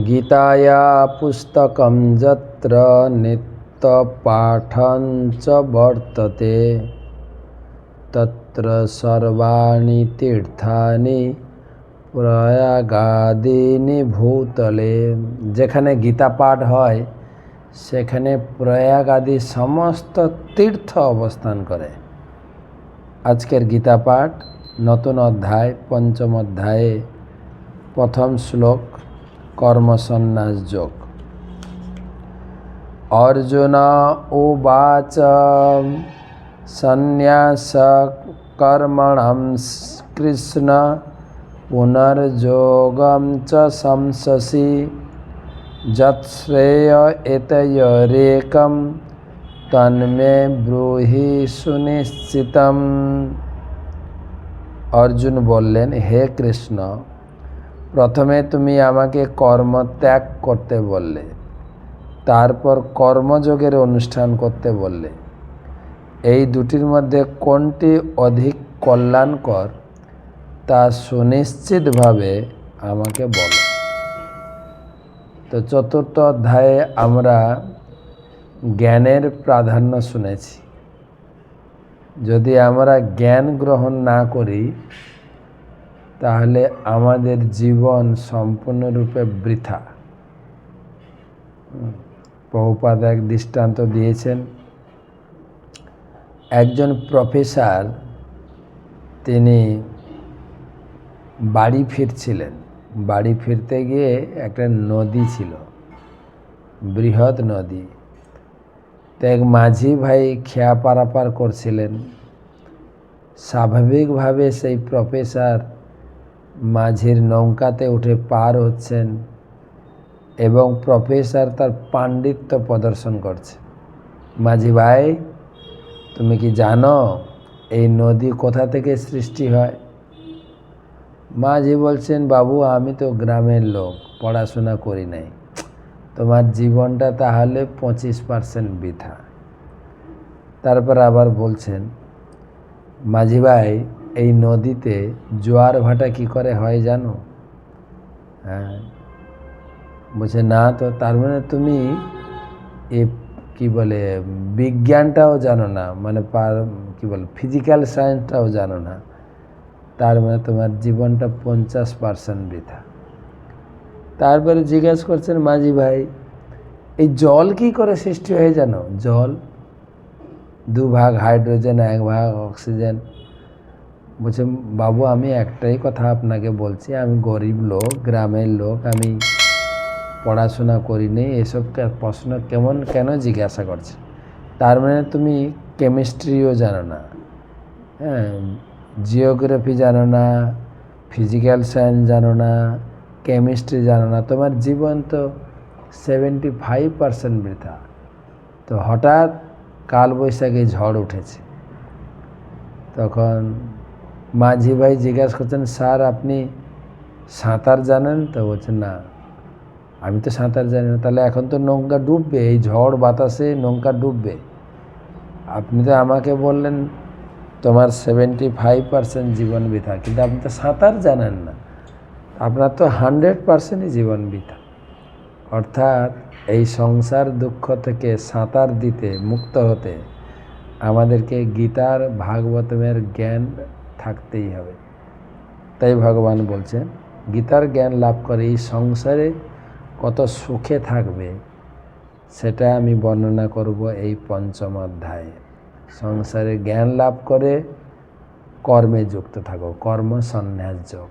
गीताया पुस्तकं यत्र नित्यपाठं च वर्तते तत्र सर्वाणि तीर्थानि प्रयागादीनि भूतले। যেখানে গীতা পাঠ হয় সেখানে প্রয়াগ আদি সমস্ত তীর্থ অবস্থান করে। আজকের গীতা পাঠ নতুন অধ্যায় পঞ্চম অধ্যায়ে প্রথম শ্লোক কর্মসন্ন্যাস যোগ। অর্জুন উবাচ সন্ন্যাস কর্মণঃ কৃষ্ণ পুনর্যোগম চ সংসসি যৎশ্রেয় এতয়োরেকম তন্মে ব্রূহি সুনিশ্চিতম। অর্জুন বললেন, হে কৃষ্ণ, প্রথমে তুমি আমাকে কর্ম ত্যাগ করতে বললে, তারপর কর্মযোগের অনুষ্ঠান করতে বললে। এই দুটির মধ্যে কোনটি অধিক কল্যাণকর তা সুনিশ্চিতভাবে আমাকে বলো। তো চতুর্থ অধ্যায়ে আমরা জ্ঞানের প্রাধান্য শুনেছি। যদি আমরা জ্ঞান গ্রহণ না করি তাহলে আমাদের জীবন সম্পূর্ণরূপে বৃথা। প্রভুপাদ এক দৃষ্টান্ত দিয়েছেন। একজন প্রফেসর তিনি বাড়ি ফিরছিলেন। বাড়ি ফিরতে গিয়ে একটা নদী ছিল, বৃহৎ নদী। তো এক মাঝি ভাই খেয়া পারাপার করছিলেন। স্বাভাবিকভাবে সেই প্রফেসর মাঝির নৌকাতে উঠে পার হচ্ছেন এবং প্রফেসর তার পাণ্ডিত্য প্রদর্শন করছে। মাঝি ভাই, তুমি কি জানো এই নদী কোথা থেকে সৃষ্টি হয়? মাঝি বলছেন, বাবু আমি তো গ্রামের লোক, পড়াশোনা করি নাই। তোমার জীবনটা তাহলে 25% বৃথা। তারপর আবার বলছেন, মাঝি ভাই এই নদীতে জোয়ার ভাটা কি করে হয় জানো? হ্যাঁ। বলছে না তো। তার মানে তুমি এ কি বলে বিজ্ঞানটাও জানো না, মানে কি বলে ফিজিক্যাল সায়েন্সটাও জানো না। তার মানে তোমার জীবনটা 50% বৃথা। তারপরে জিজ্ঞাসা করছেন, মাঝি ভাই এই জল কি করে সৃষ্টি হয় জানো? জল 2 ভাগ হাইড্রোজেন 1 ভাগ অক্সিজেন। বলছে, বাবু আমি একটাই কথা আপনাকে বলছি, আমি গরিব লোক, গ্রামের লোক, আমি পড়াশোনা করিনি, এসব প্রশ্ন কেন জিজ্ঞাসা করছে? তার মানে তুমি কেমিস্ট্রিও জানো না, হ্যাঁ, জিওগ্রাফি জানো না, ফিজিক্যাল সায়েন্স জানো না, কেমিস্ট্রি জানো না, তোমার জীবন তো 75% বৃথা। তো হঠাৎ কালবৈশাখী ঝড় উঠেছে। তখন মাঝি ভাই জিজ্ঞাসা করছেন, স্যার আপনি সাঁতার জানেন তো? বলছেন না, আমি তো সাঁতার জানি না। তাহলে এখন তো নৌকা ডুববে, এই ঝড় বাতাসে নৌকা ডুববে। আপনি তো আমাকে বললেন তোমার 75% জীবন বৃথা, কিন্তু আপনি তো সাঁতার জানেন না, আপনার তো 100%ই জীবন বৃথা। অর্থাৎ এই সংসার দুঃখ থেকে সাঁতার দিতে, মুক্ত হতে আমাদেরকে গীতার ভাগবতের জ্ঞান থাকতেই হবে। তাই ভগবান বলছেন, গীতার জ্ঞান লাভ করে এই সংসারে কত সুখে থাকবে সেটা আমি বর্ণনা করব এই পঞ্চম অধ্যায়ে। সংসারে জ্ঞান লাভ করে কর্মে যুক্ত থাকো, কর্ম সন্ন্যাস যোগ।